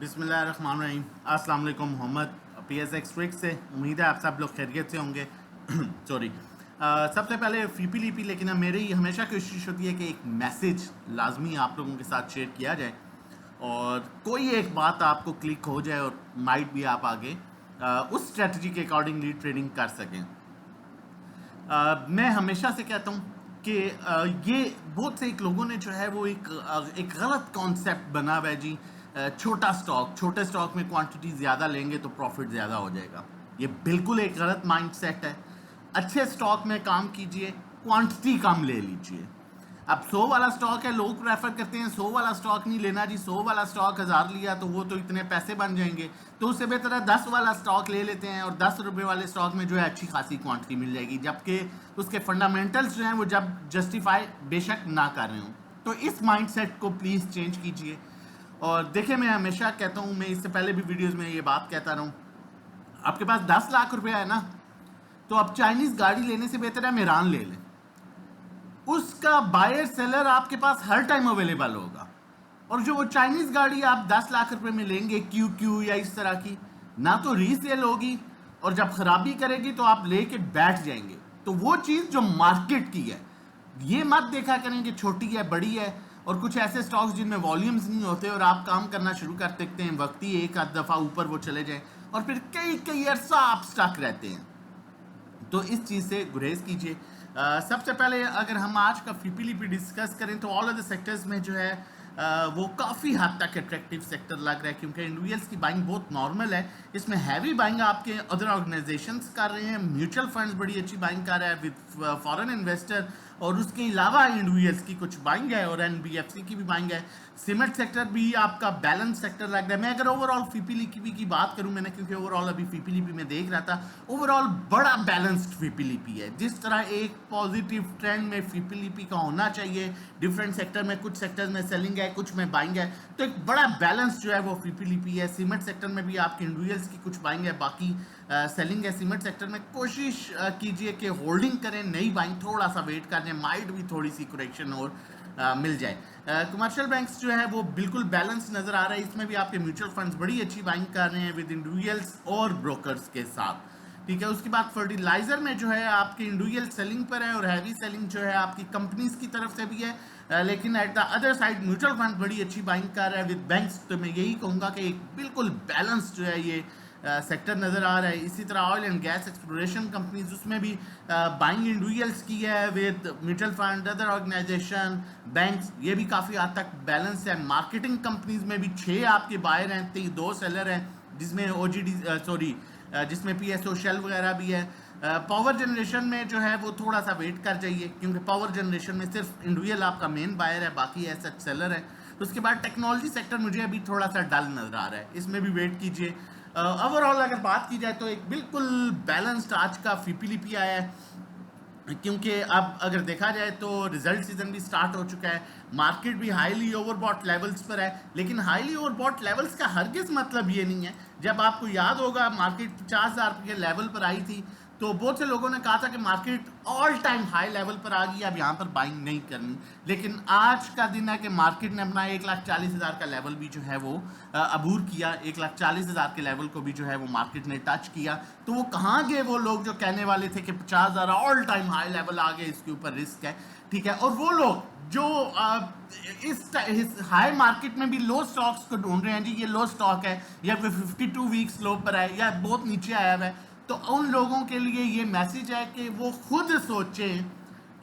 बिस्मिल्लाहिर्रहमानिर्रहीम। अस्सलाम वालेकुम। मोहम्मद PSX ट्रिक से उम्मीद है आप सब लोग खैरियत से होंगे। सॉरी, सबसे पहले फीपीलीपी, लेकिन मेरी हमेशा कोशिश होती है कि एक मैसेज लाजमी आप लोगों के साथ शेयर किया जाए और कोई एक बात आपको क्लिक हो जाए और माइट भी आप आगे उस स्ट्रेटजी के अकॉर्डिंगली ट्रेडिंग कर सकें। मैं हमेशा से कहता हूँ कि ये बहुत से एक लोगों ने जो है वो एक गलत कॉन्सेप्ट बना हुआ है जी। छोटा स्टॉक, छोटे स्टॉक में क्वांटिटी ज़्यादा लेंगे तो प्रॉफिट ज़्यादा हो जाएगा। ये बिल्कुल एक गलत माइंडसेट है। अच्छे स्टॉक में काम कीजिए, क्वांटिटी कम ले लीजिए। अब 100 वाला स्टॉक है, लोग प्रेफर करते हैं 100 वाला स्टॉक नहीं लेना जी। 100 वाला स्टॉक 1000 लिया तो वो तो इतने पैसे बन जाएंगे, तो उससे बेहतर है 10 वाला स्टॉक ले लेते हैं और 10 रुपये वाले स्टॉक में जो है अच्छी खासी क्वांटिटी मिल जाएगी, जबकि उसके फंडामेंटल्स जो हैं वो जब जस्टिफाई बेशक ना कर रहे हों। तो इस माइंडसेट को प्लीज़ चेंज कीजिए। और देखिए, मैं हमेशा कहता हूँ, मैं इससे पहले भी वीडियोज़ में ये बात कहता रहा हूँ, आपके पास 10 लाख रुपया है ना, तो आप चाइनीज़ गाड़ी लेने से बेहतर है मेरान ले लें। उसका बायर सेलर आपके पास हर टाइम अवेलेबल होगा। और जो वो चाइनीज गाड़ी आप 10 लाख रुपए में लेंगे क्यू या इस तरह की, ना तो रीसेल होगी और जब खराबी करेगी तो आप लेके बैठ जाएंगे। तो वो चीज जो मार्केट की है, ये मत देखा करें कि छोटी है बड़ी है। और कुछ ऐसे स्टॉक्स जिनमें वॉल्यूम्स नहीं होते और आप काम करना शुरू कर सकते हैं, वक्त ही एक आध दफा ऊपर वो चले जाए और फिर कई कई अरसा आप स्टक रहते हैं। तो इस चीज़ से गुरेज कीजिए। सबसे पहले अगर हम आज का फीपीलीपी डिस्कस करें तो ऑल ऑफ द सेक्टर्स में जो है वो काफ़ी हद तक अट्रैक्टिव सेक्टर लग रहा है, क्योंकि इंडिविजुअल्स की बाइंग बहुत नॉर्मल है। इसमें हैवी बाइंग आपके अदर ऑर्गेनाइजेशंस कर रहे हैं, म्यूचुअल फंड्स बड़ी अच्छी बाइंग कर रहा है विद फॉरेन इन्वेस्टर, और उसके अलावा इंडिविजुअल्स की कुछ बाइंग है और एनबीएफसी की भी बाइंग है। सीमेंट सेक्टर भी आपका बैलेंस सेक्टर लग रहा है। मैं अगर ओवरऑल फीपीलीपी की बात करूं, मैंने क्योंकि ओवरऑल अभी फीपीलीपी में देख रहा था, ओवरऑल बड़ा बैलेंस्ड फीपीलीपी है। जिस तरह एक पॉजिटिव ट्रेंड में फीपीलीपी का होना चाहिए, डिफरेंट सेक्टर में, कुछ सेक्टर्स में सेलिंग है, कुछ में बाइंग है, तो एक बड़ा बैलेंस जो है वो फीपीलीपी है। सीमेंट सेक्टर में भी आपके इंडिविजुअल्स की कुछ बाइंग है, बाकी सेलिंग है। सीमेंट सेक्टर में कोशिश कीजिए कि होल्डिंग करें, नई बाइंग थोड़ा सा वेट कर लें, माइट भी थोड़ी सी करेक्शन और मिल जाए। कमर्शियल बैंक्स जो है वो बिल्कुल बैलेंस नजर आ रहा है। इसमें भी आपके म्यूचुअल फंड्स बड़ी अच्छी बाइंग कर रहे हैं विद इंडिविजुअल्स और ब्रोकर्स के साथ, ठीक है। उसके बाद फर्टिलाइजर में जो है आपके इंडिविजुअल सेलिंग पर है और हैवी सेलिंग जो है आपकी कंपनीज की तरफ से भी है, लेकिन at the other side mutual fund बड़ी अच्छी बाइंग कर रहा है विद बैंक्स। तो मैं यही कहूँगा कि एक बिल्कुल बैलेंस जो है ये सेक्टर नज़र आ रहा है। इसी तरह oil and gas exploration companies, उसमें भी बाइंग इंडिविजुअल्स की है with mutual fund, other organization, banks, ये भी काफ़ी हद तक बैलेंस है। मार्केटिंग कंपनीज में भी 6 आपके बायर हैं, 2 सेलर हैं, जिसमें जिसमें पीएसओ शेल वगैरह भी है। पावर जनरेशन में जो है वो थोड़ा सा वेट कर जाइए, क्योंकि पावर जनरेशन में सिर्फ इंडिविजुअल आपका मेन बायर है, बाकी ऐसा सेलर है। उसके बाद टेक्नोलॉजी सेक्टर मुझे अभी थोड़ा सा डल नजर आ रहा है, इसमें भी वेट कीजिए। ओवरऑल अगर बात की जाए तो एक बिल्कुल बैलेंस्ड आज का फीपीलीपी आया है, क्योंकि अब अगर देखा जाए तो रिजल्ट सीजन भी स्टार्ट हो चुका है, मार्केट भी हाईली ओवरबॉट लेवल्स पर है। लेकिन हाईली ओवरबॉट लेवल्स का हरगिज मतलब ये नहीं है, जब आपको याद होगा मार्केट 50,000 के लेवल पर आई थी तो बहुत से लोगों ने कहा था कि market all time high level पर आ गई, अब यहाँ पर बाइंग नहीं करनी। लेकिन आज का दिन है कि मार्केट ने अपना 1,40,000 का लेवल भी जो है वो अबूर किया, 1,40,000 के लेवल को भी जो है वो मार्केट ने टच किया। तो वो कहाँ गए वो लोग जो कहने वाले थे कि 50,000 ऑल टाइम हाई लेवल आ गए, इसके ऊपर रिस्क है, ठीक है। और वो लोग जो इस हाई मार्केट में भी लो स्टॉक्स को ढूंढ रहे हैं जी, ये लो स्टॉक है या फिर 52 वीक्स लो पर है या बहुत नीचे आया हुआ है, तो उन लोगों के लिए ये मैसेज है कि वो खुद सोचें।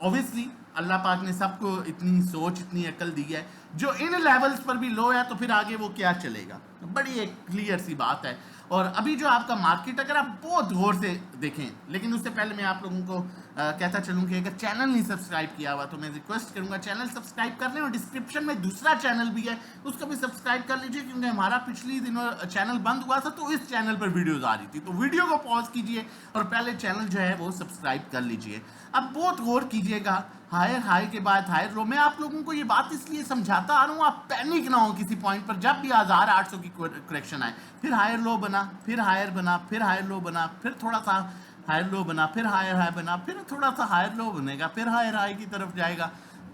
ऑब्वियसली अल्लाह पाक ने सबको इतनी सोच, इतनी अकल दी है, जो इन लेवल्स पर भी लो है तो फिर आगे वो क्या चलेगा, तो बड़ी एक क्लियर सी बात है। और अभी जो आपका मार्केट, अगर आप बहुत गौर से देखें, लेकिन उससे पहले मैं आप लोगों को कहता चलूँ कि अगर चैनल नहीं सब्सक्राइब किया हुआ तो मैं रिक्वेस्ट करूँगा चैनल सब्सक्राइब कर लें, और डिस्क्रिप्शन में दूसरा चैनल भी है उसको भी सब्सक्राइब कर लीजिए, क्योंकि हमारा पिछले दिनों चैनल बंद हुआ था तो इस चैनल पर वीडियोज आ रही थी, तो वीडियो को पॉज कीजिए और पहले चैनल जो है वो सब्सक्राइब कर लीजिए। अब बहुत गौर कीजिएगा, हायर हाई के बाद हायर लो। मैं आप लोगों को ये बात इसलिए समझाता आ रहा हूँ, आप पैनिक ना हो किसी पॉइंट पर। जब भी 1,800 की करेक्शन आए, फिर हायर लो बना, फिर हायर बना, फिर हायर लो बना, फिर थोड़ा सा हायर लो बना, फिर हायर हाई बना, फिर थोड़ा सा हायर लो बनेगा, फिर हायर हाई की तरफ जाएगा।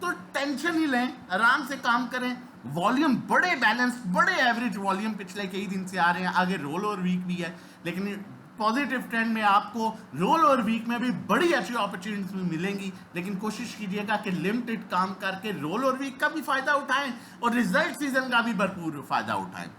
तो टेंशन ही लें, आराम से काम करें, वॉल्यूम बड़े बैलेंस, बड़े एवरेज वॉल्यूम पिछले कई दिन से आ रहे हैं, आगे रोल ओवर वीक भी है, लेकिन पॉजिटिव ट्रेंड में आपको रोल ओवर वीक में भी बड़ी अच्छी अपॉर्चुनिटीज मिलेंगी, लेकिन कोशिश कीजिएगा कि लिमिटेड काम करके रोल ओवर वीक का भी फायदा उठाएं और रिजल्ट सीजन का भी भरपूर फायदा उठाएं।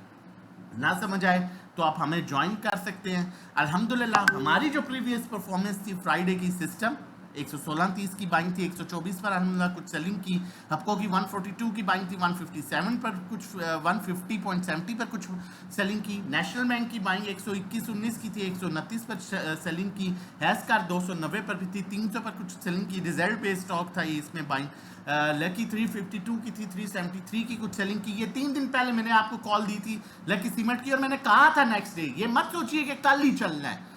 ना समझ आए तो आप हमें ज्वाइन कर सकते हैं। अल्हम्दुलिल्लाह हमारी जो प्रीवियस परफॉर्मेंस थी फ्राइडे की सिस्टम 116.30 की बाइंग थी, 124 पर अल्हम्दुलिल्लाह कुछ सेलिंग की, हफ्को की 142 की बाइंग थी, 157 पर कुछ 150.70 पर कुछ सेलिंग की। नेशनल बैंक की बाइंग 121.19 की थी, 129 पर सेलिंग की। हैस्कार 290 पर भी थी, 300 पर कुछ सेलिंग की। रिजल्ट बेस्ड स्टॉक था ये, इसमें बाइंग लकी 352 की थी, 373 की कुछ सेलिंग की। ये 3 दिन पहले मैंने आपको कॉल दी थी लकी सीमेंट की, और मैंने कहा था नेक्स्ट डे ये मत सोचिए कि कल ही चलना है,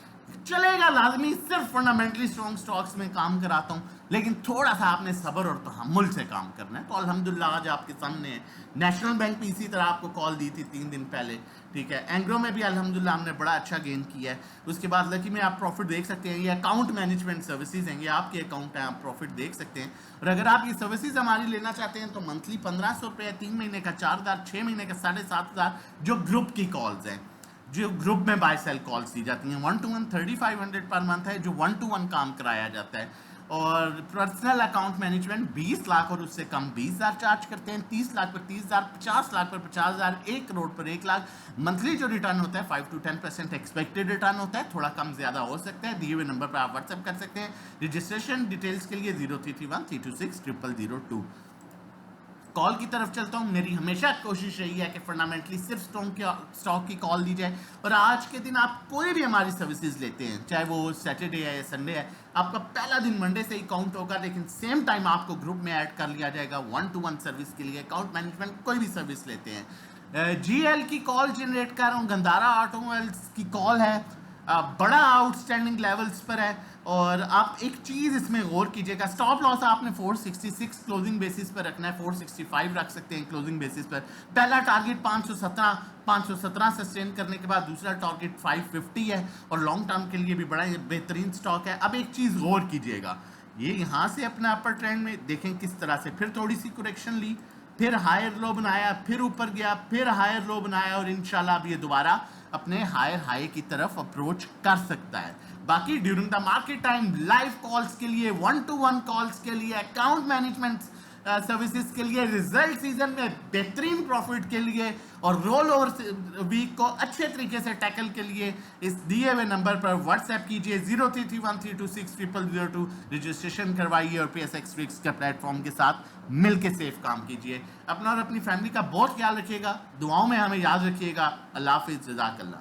चलेगा लाजमी, सिर्फ फंडामेंटली स्ट्रॉन्ग स्टॉक्स में काम कराता हूं, लेकिन थोड़ा सा आपने सब्र और तहम्मुल से काम करना है। तो अल्हम्दुलिल्लाह आज आपके सामने है। नेशनल बैंक भी इसी तरह आपको कॉल दी थी 3 दिन पहले, ठीक है। एंग्रो में भी अल्हम्दुलिल्लाह हमने बड़ा अच्छा गेन किया है। उसके बाद लकी में आप प्रॉफिट देख सकते हैं, ये अकाउंट मैनेजमेंट सर्विसेज हैं, ये आपके अकाउंट हैं, आप प्रॉफिट देख सकते हैं। और अगर आप ये सर्विसेज हमारी लेना चाहते हैं तो मंथली 1500 रुपये, 3 महीने का 4000, 6 महीने का 7500, जो ग्रुप की कॉल्स हैं, जो ग्रुप में बाय सेल कॉल्स दी जाती हैं। 1 to 1 3500 पर मंथ है, जो 1 to 1 काम कराया जाता है। और पर्सनल अकाउंट मैनेजमेंट 20 लाख और उससे कम 20,000 चार्ज करते हैं, 30 लाख पर 30,000, 50 लाख पर 50,000, 1 करोड़ पर 1 लाख। मंथली जो रिटर्न होता है 5 to 10% एक्सपेक्टेड रिटर्न होता है, थोड़ा कम ज्यादा हो सकता है। दिए हुए नंबर पर आप व्हाट्सएप कर सकते हैं। रजिस्ट्रेशन डिटेल्स के लिए 0331 326 0002। कॉल की तरफ चलता हूँ। मेरी हमेशा कोशिश रही है कि फंडामेंटली सिर्फ स्टॉक की कॉल दी जाए, और आज के दिन आप कोई भी हमारी सर्विसेज लेते हैं, चाहे वो सैटरडे है या संडे है, आपका पहला दिन मंडे से ही काउंट होगा, लेकिन सेम टाइम आपको ग्रुप में ऐड कर लिया जाएगा 1 to 1 सर्विस के लिए। अकाउंट मैनेजमेंट कोई भी सर्विस लेते हैं। जीएल की कॉल जनरेट कर रहा हूँ, गंधारा ऑटोमोबाइल्स की कॉल है, बड़ा आउटस्टैंडिंग लेवल्स पर है। और आप एक चीज़ इसमें गौर कीजिएगा, स्टॉप लॉस आपने 466 क्लोजिंग बेसिस पर रखना है, 465 रख सकते हैं क्लोजिंग बेसिस पर। पहला टारगेट 517 सस्टेन करने के बाद दूसरा टारगेट 550 है, और लॉन्ग टर्म के लिए भी बड़ा बेहतरीन स्टॉक है। अब एक चीज़ गौर कीजिएगा, ये यहाँ से अपने अपर ट्रेंड में देखें किस तरह से फिर थोड़ी सी करेक्शन ली, फिर हायर लो बनाया, फिर ऊपर गया, फिर हायर लो बनाया, और इंशाल्लाह अब ये दोबारा अपने हायर हाई की तरफ अप्रोच कर सकता है। बाकी during the market time live calls के लिए, 1 to 1 कॉल्स के लिए, अकाउंट मैनेजमेंट सर्विसेज के लिए, रिजल्ट सीजन में बेहतरीन प्रॉफिट के लिए, और रोल ओवर वीक को अच्छे तरीके से टैकल के लिए इस दिए हुए नंबर पर व्हाट्सएप कीजिए 0331326002। रजिस्ट्रेशन करवाइए और PSX ट्रिक्स के प्लेटफॉर्म के साथ मिलके सेफ काम कीजिए। अपना और अपनी फैमिली का बहुत ख्याल रखिएगा, दुआओं में हमें याद रखिएगा। अल्लाह हाफिज़, जज़ाकल्लाह।